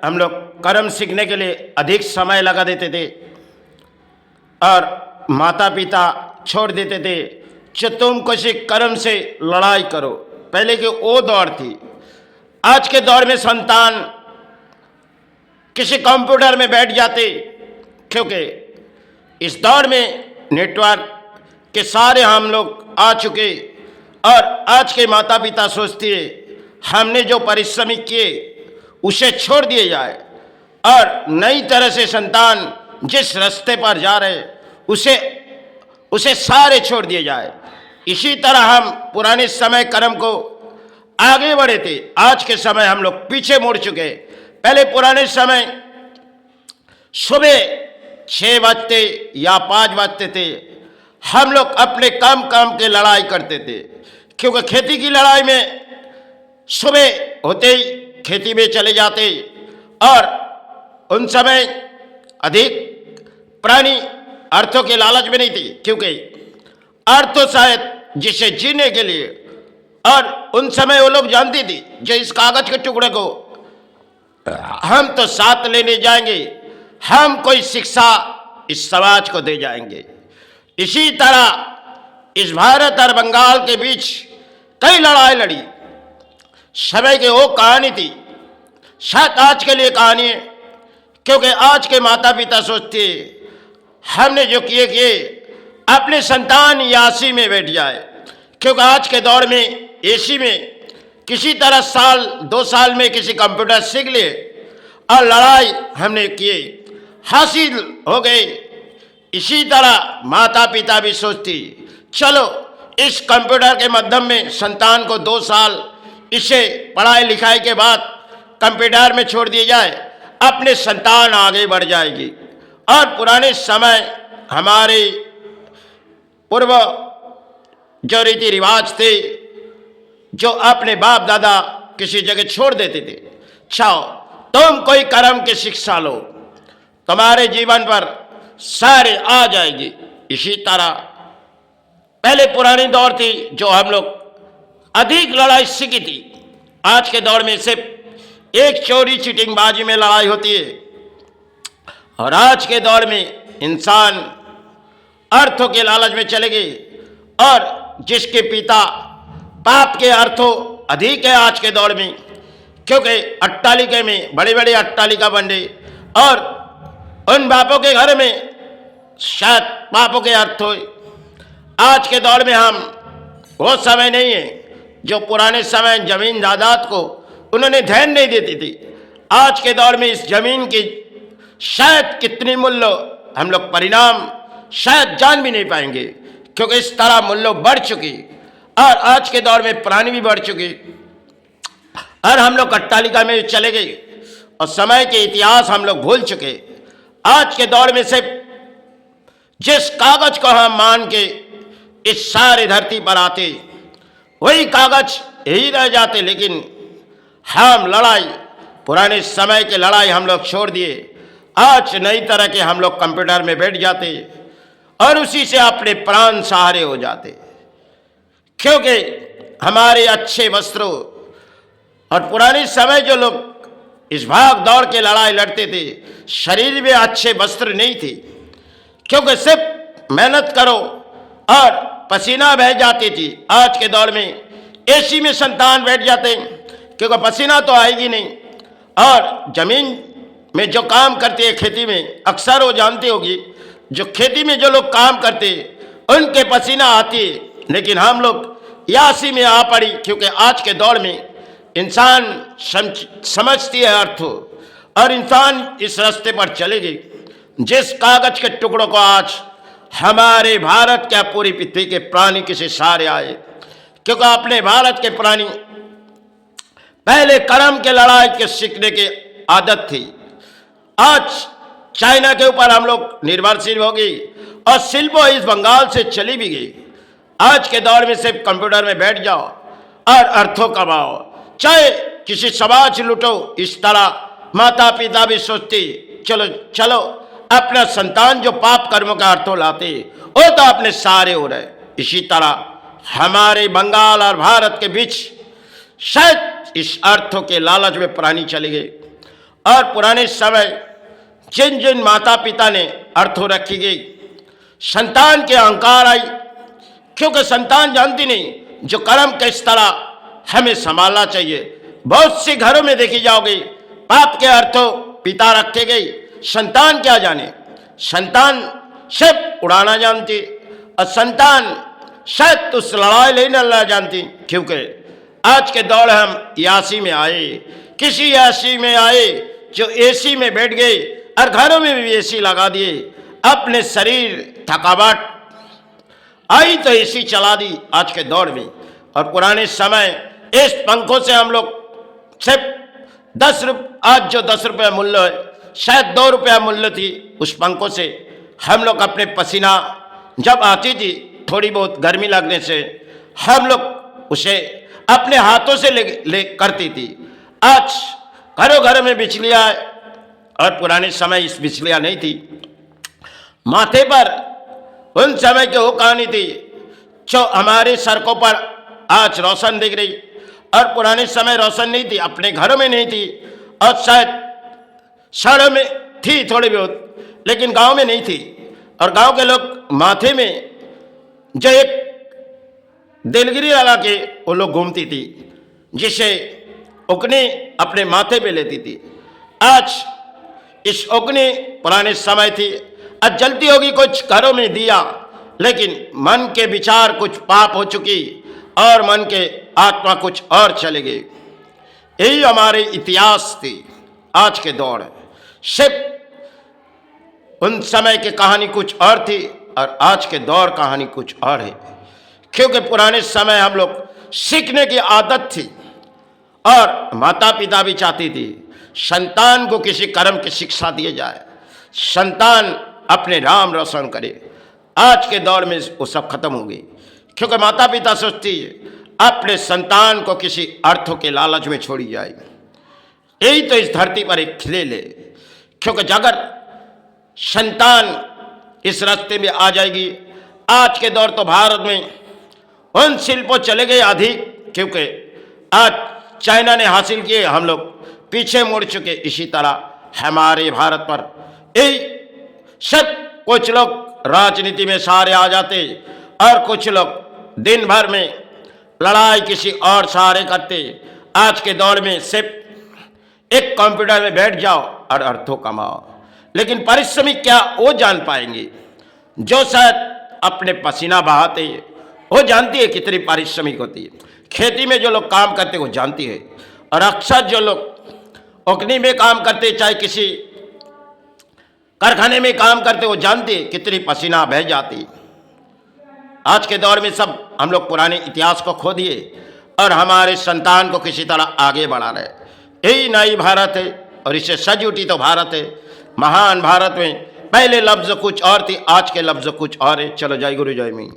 हम लोग कर्म सीखने के लिए अधिक समय लगा देते थे और माता पिता छोड़ देते थे कि तुम किसी कर्म से लड़ाई करो। पहले की वो दौर थी। आज के दौर में संतान किसी कंप्यूटर में बैठ जाते, क्योंकि इस दौर में नेटवर्क के सारे हम लोग आ चुके और आज के माता पिता सोचते हैं हमने जो परिश्रम किए उसे छोड़ दिए जाए और नई तरह से संतान जिस रास्ते पर जा रहे उसे सारे छोड़ दिए जाए। इसी तरह हम पुराने समय कर्म को आगे बढ़े थे, आज के समय हम लोग पीछे मुड़ चुके। पहले पुराने समय सुबह 6 बजते या 5 बजते थे, हम लोग अपने काम के लड़ाई करते थे, क्योंकि खेती की लड़ाई में सुबह होते ही खेती में चले जाते और उन समय अधिक प्राणी अर्थों के लालच में नहीं थी, क्योंकि अर्थ तो शायद जिसे जीने के लिए, और उन समय वो लोग जानती थी जो इस कागज के टुकड़े को हम तो साथ लेने जाएंगे, हम कोई शिक्षा इस समाज को दे जाएंगे। इसी तरह इस भारत और बंगाल के बीच कई लड़ाई लड़ी। समय की वो कहानी थी, शायद आज के लिए कहानी है, क्योंकि आज के माता पिता सोचते हमने जो किए अपने संतान यासी में बैठ जाए, क्योंकि आज के दौर में एसी में किसी तरह साल 2 साल में किसी कंप्यूटर सीख ले और लड़ाई हमने किए हासिल हो गए। इसी तरह माता पिता भी सोचती चलो इस कंप्यूटर के माध्यम में संतान को 2 साल इसे पढ़ाई लिखाई के बाद कंप्यूटर में छोड़ दिया जाए, अपने संतान आगे बढ़ जाएगी। और पुराने समय हमारे पूर्व जो रीति रिवाज थे, जो अपने बाप दादा किसी जगह छोड़ देते थे, चाहो तुम कोई कर्म की शिक्षा लो, तुम्हारे जीवन पर सारे आ जाएगी। इसी तरह पहले पुरानी दौर थी जो हम लोग अधिक लड़ाई सीखी थी। आज के दौर में सिर्फ एक चोरी चीटिंगबाजी में लड़ाई होती है, और आज के दौर में इंसान अर्थों के लालच में चले गए और जिसके पिता पाप के अर्थों अधिक है आज के दौर में, क्योंकि अट्टालिका में बड़े बड़े अट्टालिका बन रहे और उन बापों के घर में शायद पापों के अर्थ हो। आज के दौर में हम वो समय नहीं है जो पुराने समय जमीन जायदाद को उन्होंने ध्यान नहीं देती थी। आज के दौर में इस जमीन की शायद कितनी मूल्य हम लोग परिणाम शायद जान भी नहीं पाएंगे, क्योंकि इस तरह मूल्य बढ़ चुकी और आज के दौर में प्राणी भी बढ़ चुकी और हम लोग अट्टालिका में चले गए और समय के इतिहास हम लोग भूल चुके। आज के दौर में से जिस कागज को हम मान के इस सारे धरती पर आते वही कागज यही रह जाते, लेकिन हम लड़ाई पुराने समय के लड़ाई हम लोग छोड़ दिए। आज नई तरह के हम लोग कंप्यूटर में बैठ जाते और उसी से अपने प्राण सहारे हो जाते, क्योंकि हमारे अच्छे वस्त्रों और पुराने समय जो लोग इस भाग दौड़ के लड़ाई लड़ते थे शरीर में अच्छे वस्त्र नहीं थे, क्योंकि सिर्फ मेहनत करो और पसीना बह जाती थी। आज के दौर में एसी में संतान बैठ जाते हैं, क्योंकि पसीना तो आएगी नहीं, और जमीन में जो काम करते हैं खेती में अक्सर वो जानते होगी जो खेती में जो लोग काम करते उनके पसीना आती है, लेकिन हम लोग यासी में आ पड़ी, क्योंकि आज के दौर में इंसान समझती है अर्थ और इंसान इस रास्ते पर चले गई। जिस कागज के टुकड़ों को आज हमारे भारत के पूरी पृथ्वी के प्राणी किसी सहारे आए, क्योंकि अपने भारत के प्राणी पहले कर्म के लड़ाई के सीखने की आदत थी। आज चाइना के ऊपर हम लोग निर्भरशील हो गई और शिल्प इस बंगाल से चली भी गई। आज के दौर में सिर्फ कंप्यूटर में बैठ जाओ और अर्थों कमाओ, चाहे किसी समाज लुटो। इस तरह माता पिता भी सोचते चलो चलो अपना संतान जो पाप कर्मों का अर्थों लाते वो तो अपने सारे हो रहे। इसी तरह हमारे बंगाल और भारत के बीच शायद इस अर्थों के लालच में प्राणी चले गए और पुराने समय जिन जिन माता पिता ने अर्थों रखी गई, संतान के अहंकार आई, क्योंकि संतान जानती नहीं जो कर्म किस तरह हमें संभालना चाहिए। बहुत से घरों में देखी जाओगे पाप के अर्थों पिता रखे गई, संतान क्या जाने। संतान सिर्फ उड़ाना जानती और संतान शायद उस लड़ाई नहीं लड़ना जानती, क्योंकि आज के दौर हम यासी में आए, किसी यासी में आए जो एसी में बैठ गए और घरों में भी एसी लगा दिए। अपने शरीर थकावट आई तो एसी चला दी आज के दौर में। और पुराने समय इस पंखों से हम लोग सिर्फ 10 रुपये, आज जो 10 रुपये मूल्य है शायद 2 रुपया मूल्य थी, उस पंखों से हम लोग अपने पसीना जब आती थी थोड़ी बहुत गर्मी लगने से हम लोग उसे अपने हाथों से ले करती थी। आज घरों घरों में बिजलियाँ और पुराने समय इस बिजलियाँ नहीं थी। माथे पर उन समय की वो कहानी थी जो हमारे सड़कों पर आज रोशन दिख रही, और पुराने समय रोशन नहीं थी, अपने घरों में नहीं थी और शायद शहरों में थी थोड़ी बहुत, लेकिन गांव में नहीं थी। और गांव के लोग माथे में जो एक दिलगिरी लगा के वो लोग घूमती थी, जिसे उकनी अपने माथे पे लेती थी। आज इस उकनी पुराने समय थी, आज जलती होगी कुछ घरों में दिया, लेकिन मन के विचार कुछ पाप हो चुकी और मन के आत्मा कुछ और चले गए। यही हमारे इतिहास थी। आज के दौर सिर्फ उन समय की कहानी कुछ और थी और आज के दौर कहानी कुछ और है, क्योंकि पुराने समय हम लोग सीखने की आदत थी और माता पिता भी चाहती थी संतान को किसी कर्म की शिक्षा दिए जाए, संतान अपने नाम रोशन करे। आज के दौर में वो सब खत्म हो गई, क्योंकि माता पिता सोचती है अपने संतान को किसी अर्थों के लालच में छोड़ी जाए। यही तो इस धरती पर एक खेल है, क्योंकि अगर संतान इस रास्ते में आ जाएगी, आज के दौर तो भारत में उन शिल्पों चले गए अधिक, क्योंकि आज चाइना ने हासिल किए, हम लोग पीछे मुड़ चुके। इसी तरह हमारे भारत पर यही सब कुछ लोग राजनीति में सारे आ जाते और कुछ लोग दिन भर में लड़ाई किसी और सहारे करते। आज के दौर में सिर्फ एक कंप्यूटर में बैठ जाओ और अर्थों कमाओ, लेकिन परिश्रमिक क्या वो जान पाएंगे? जो शायद अपने पसीना बहाते वो जानती है कितनी पारिश्रमिक होती है। खेती में जो लोग काम करते वो जानती है, और अक्सर जो लोग अग्नि में काम करते, चाहे किसी कारखाने में काम करते, वो जानते हैं कितनी पसीना बह जाती। आज के दौर में सब हम लोग पुराने इतिहास को खो दिए और हमारे संतान को किसी तरह आगे बढ़ा रहे। यही नई भारत है और इससे सज उठी तो भारत है। महान भारत में पहले लफ्ज़ कुछ और थी, आज के लफ्ज़ कुछ और है। चलो, जय गुरु जय मी।